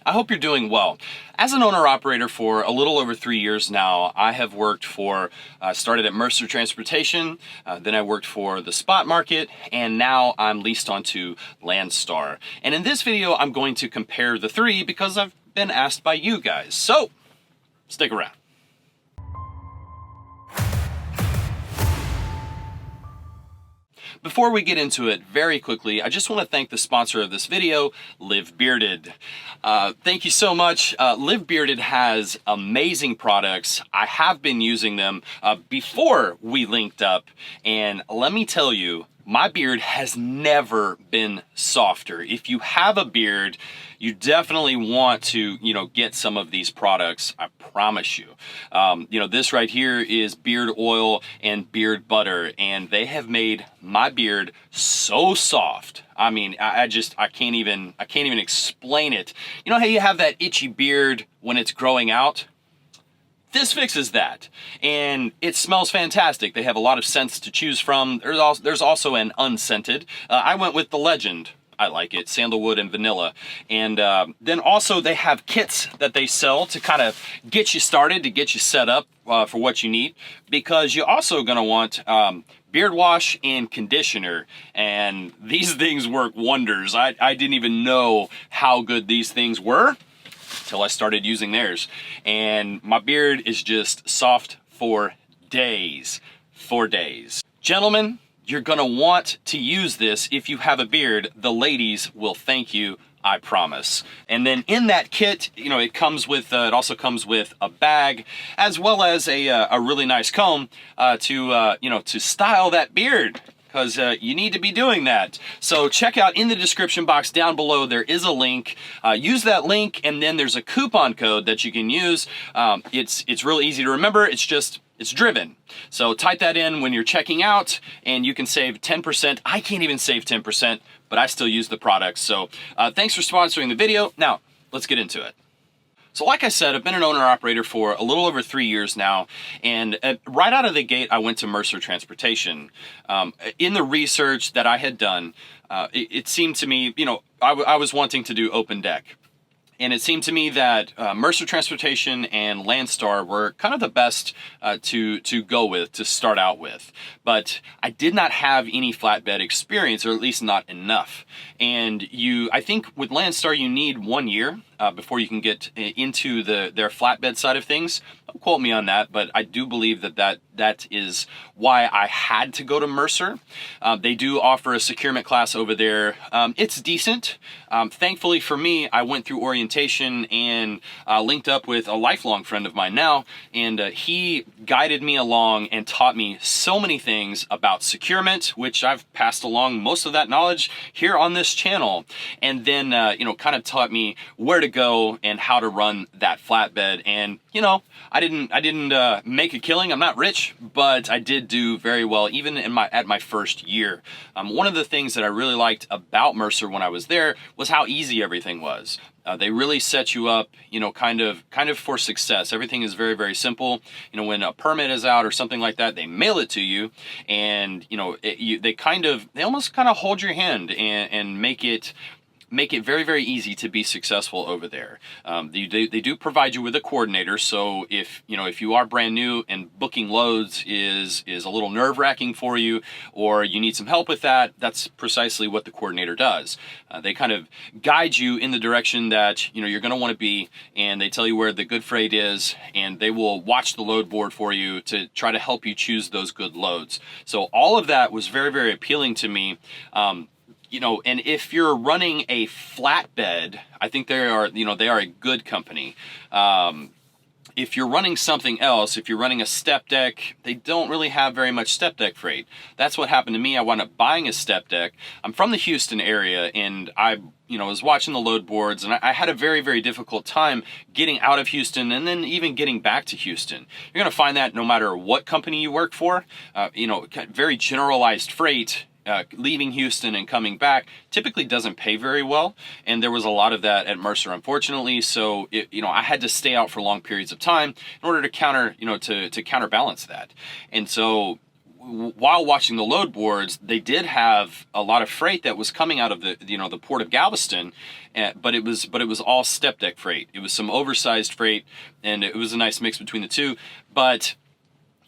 I hope you're doing well. As an owner-operator for a little over 3 years now, I have worked for, started at Mercer Transportation, then I worked for the spot market, and now I'm leased onto Landstar. And in this video, I'm going to compare the three because I've been asked by you guys. So, stick around. Before we get into it, very quickly, I just want to thank the sponsor of this video, Live Bearded. Thank you so much. Live Bearded has amazing products. I have been using them before we linked up, and let me tell you, my beard has never been softer. If you have a beard, you definitely want to, get some of these products. I promise you. This right here is beard oil and beard butter, and they have made my beard so soft. I mean, I can't even explain it. You know how you have that itchy beard when it's growing out? This fixes that, and it smells fantastic. They have a lot of scents to choose from. There's also an unscented. I went with the Legend. I like it, sandalwood and vanilla. And then also they have kits that they sell to kind of get you started, to get you set up for what you need, because you're also gonna want beard wash and conditioner, and these things work wonders. I didn't even know how good these things were till I started using theirs, and my beard is just soft for days. Gentlemen, you're gonna want to use this if you have a beard. The ladies will thank you, I promise. And then in that kit, it also comes with a bag as well as a really nice comb to style that beard, because you need to be doing that. So check out in the description box down below, there is a link. Use that link, and then there's a coupon code that you can use. It's real easy to remember. It's driven. So type that in when you're checking out, and you can save 10%. I can't even save 10%, but I still use the product. So thanks for sponsoring the video. Now, let's get into it. So like I said, I've been an owner-operator for a little over 3 years now, and right out of the gate, I went to Mercer Transportation. In the research that I had done, it seemed to me, I was wanting to do open deck. And it seemed to me that Mercer Transportation and Landstar were kind of the best to go with, to start out with. But I did not have any flatbed experience, or at least not enough. And I think with Landstar, you need 1 year before you can get into their flatbed side of things. Don't quote me on that, but I do believe that is why I had to go to Mercer. They do offer a securement class over there. It's decent. Thankfully for me, I went through orientation and linked up with a lifelong friend of mine now, and he guided me along and taught me so many things about securement, which I've passed along most of that knowledge here on this channel. And then, kind of taught me where to go and how to run that flatbed. And, I didn't make a killing. I'm not rich, but I did do very well, even at my first year. One of the things that I really liked about Mercer when I was there was how easy everything was. They really set you up, kind of for success. Everything is very, very simple. When a permit is out or something like that, they mail it to you, and they almost kind of hold your hand and make it very, very easy to be successful over there. They do provide you with a coordinator, so if you are brand new and booking loads is a little nerve-wracking for you, or you need some help with that, that's precisely what the coordinator does. They kind of guide you in the direction that you're going to want to be, and they tell you where the good freight is, and they will watch the load board for you to try to help you choose those good loads. So all of that was very, very appealing to me. And if you're running a flatbed, I think they are a good company. If you're running something else, if you're running a step deck, they don't really have very much step deck freight. That's what happened to me. I wound up buying a step deck. I'm from the Houston area, and I was watching the load boards, and I had a very, very difficult time getting out of Houston and then even getting back to Houston. You're going to find that no matter what company you work for, very generalized freight. Leaving Houston and coming back typically doesn't pay very well, and there was a lot of that at Mercer, unfortunately. So I had to stay out for long periods of time in order to counterbalance that. And so while watching the load boards, they did have a lot of freight that was coming out of the port of Galveston, but it was all step deck freight. It was some oversized freight, and it was a nice mix between the two. But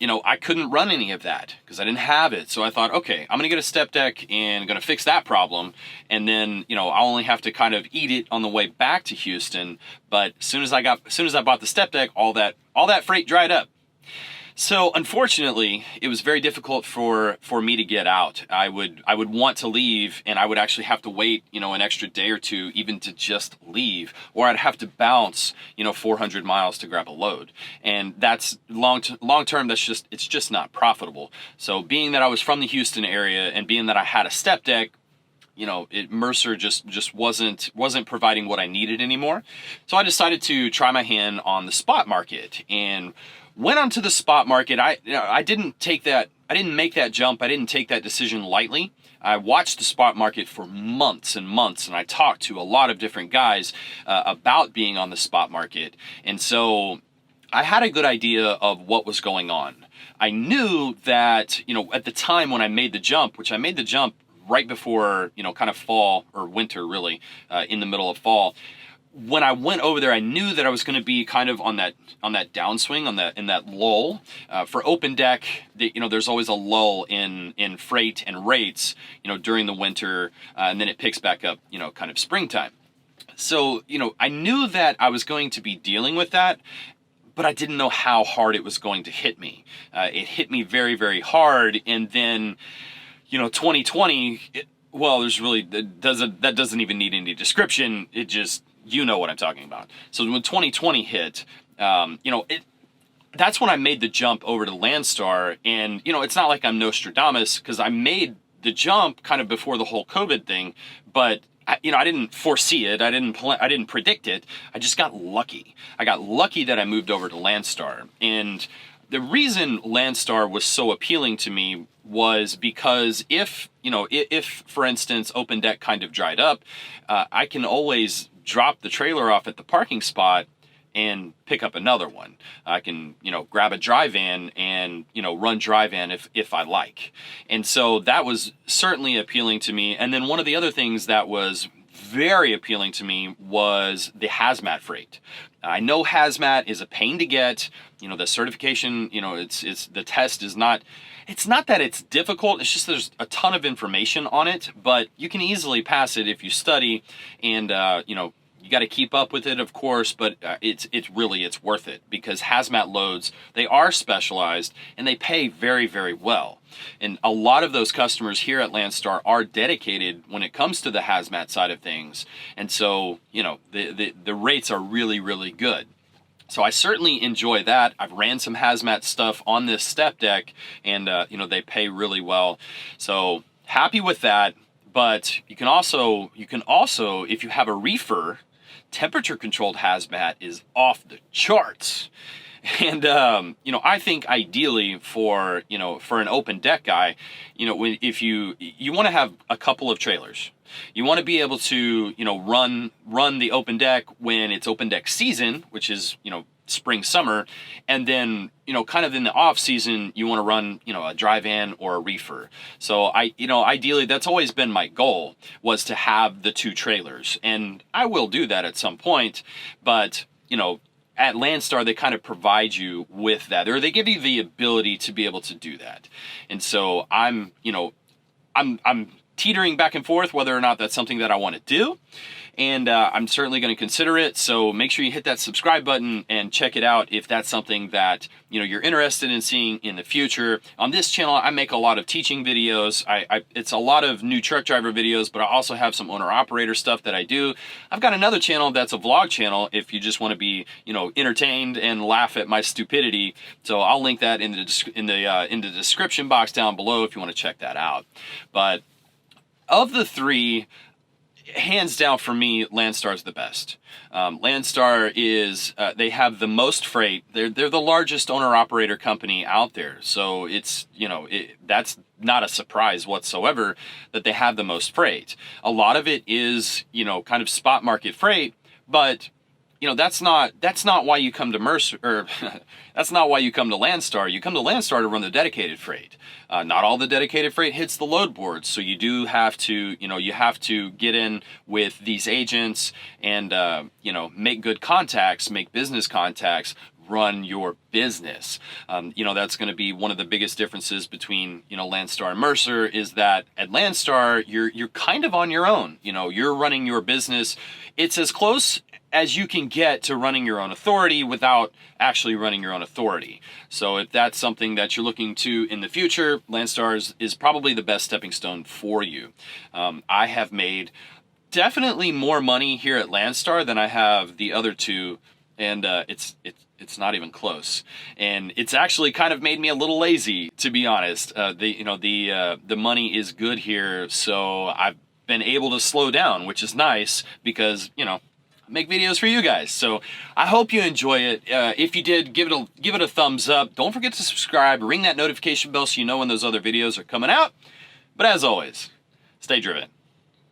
I couldn't run any of that because I didn't have it. So I thought, okay, I'm gonna get a step deck and gonna fix that problem, and then I'll only have to kind of eat it on the way back to Houston. But as soon as I bought the step deck, all that freight dried up. So unfortunately, it was very difficult for me to get out. I would want to leave, and I would actually have to wait, an extra day or two even to just leave, or I'd have to bounce, 400 miles to grab a load. And that's long term, it's just not profitable. So being that I was from the Houston area and being that I had a step deck, Mercer just wasn't providing what I needed anymore. So I decided to try my hand on the spot market and went onto the spot market. I didn't make that jump. I didn't take that decision lightly. I watched the spot market for months and months, and I talked to a lot of different guys about being on the spot market. And so I had a good idea of what was going on. I knew that, at the time when I made the jump, which I made the jump right before, kind of fall or winter, really, in the middle of fall. When I went over there, I knew that I was going to be kind of on that downswing, in that lull. For open deck, there's always a lull in freight and rates, during the winter, and then it picks back up, kind of springtime. So, I knew that I was going to be dealing with that, but I didn't know how hard it was going to hit me. It hit me very, very hard, and then 2020. That doesn't even need any description. It just, what I'm talking about. So when 2020 hit, that's when I made the jump over to Landstar. And, it's not like I'm Nostradamus, because I made the jump kind of before the whole COVID thing, but I didn't foresee it. I didn't predict it. I just got lucky. I got lucky that I moved over to Landstar. And the reason Landstar was so appealing to me was because if for instance, open deck kind of dried up, I can always drop the trailer off at the parking spot and pick up another one. I can, grab a dry van and, run dry van if I like. And so that was certainly appealing to me. And then one of the other things that was very appealing to me was the hazmat freight. I know hazmat is a pain to get. The certification, it's the test is not. It's not that it's difficult, it's just there's a ton of information on it, but you can easily pass it if you study, and you got to keep up with it, of course, but it's worth it, because hazmat loads, they are specialized and they pay very, very well. And a lot of those customers here at Landstar are dedicated when it comes to the hazmat side of things. And so, the rates are really, really good. So I certainly enjoy that. I've ran some hazmat stuff on this step deck, and they pay really well. So happy with that. But you can also, if you have a reefer, temperature controlled hazmat is off the charts. And I think ideally for an open deck guy, if you want to have a couple of trailers. You want to be able to, run the open deck when it's open deck season, which is, spring, summer. And then, kind of in the off season, you want to run, a dry van or a reefer. So ideally that's always been my goal, was to have the two trailers. And I will do that at some point, but, at Landstar, they kind of provide you with that, or they give you the ability to be able to do that. And so I'm teetering back and forth whether or not that's something that I want to do. And I'm certainly going to consider it. So make sure you hit that subscribe button and check it out if that's something that you're interested in seeing in the future. On this channel, I make a lot of teaching videos. It's a lot of new truck driver videos, but I also have some owner-operator stuff that I do. I've got another channel that's a vlog channel if you just want to be entertained and laugh at my stupidity. So I'll link that in the description box down below if you want to check that out. But of the three, hands down for me, Landstar is the best. Landstar is, they have the most freight. They're the largest owner-operator company out there. So it's, that's not a surprise whatsoever that they have the most freight. A lot of it is, kind of spot market freight, but you know, that's not why you come to Mercer, or that's not why you come to Landstar. You come to Landstar to run the dedicated freight. Not all the dedicated freight hits the load boards, so you do have to, you know, you have to get in with these agents and, you know, make good contacts, make business contacts, run your business. You know, that's going to be one of the biggest differences between, you know, Landstar and Mercer, is that at Landstar, you're kind of on your own. You know, you're running your business. It's as close as you can get to running your own authority without actually running your own authority. So if that's something that you're looking to in the future, Landstar is probably the best stepping stone for you. I have made definitely more money here at Landstar than I have the other two, and it's not even close. And it's actually kind of made me a little lazy, to be honest. The money is good here, so I've been able to slow down, which is nice because, you know, make videos for you guys. So I hope you enjoy it. If you did, give it a thumbs up. Don't forget to subscribe, ring that notification bell so you know when those other videos are coming out. But as always, stay driven.